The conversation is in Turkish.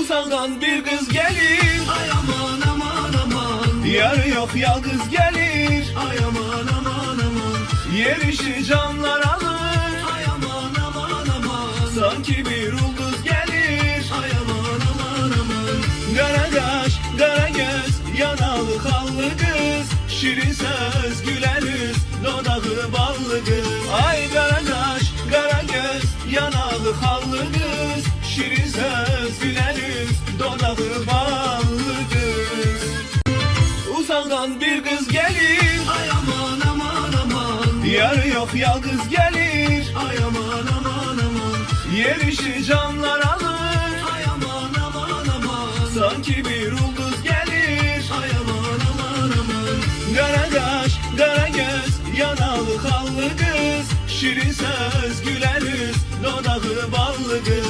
Uzaktan bir kız gelir, Ay aman aman aman. yarı yok yalnız gelir. Ay aman aman aman. Yer işi canlar alır, Ay aman aman aman. sanki bir ulduz gelir. Ay aman aman aman. Kara kaş, kara göz, yanalı kallı kız, şirin söz, güler yüz, dodağı ballı kız. Ay kara kaş, kara göz, yanalı kallı kız, şirin söz, güler yüz, dodağı ballı kız. Uzaktan bir kız gelir, Ay aman aman aman. yarı yok yalnız gelir. Ay aman aman aman. Yer işi canlar alır, Ay aman aman aman. sanki bir ulduz gelir. Ay aman aman aman. Kara kaş, kara göz, yanalı kallı kız, şirin söz, güler yüz, dodağı ballı kız.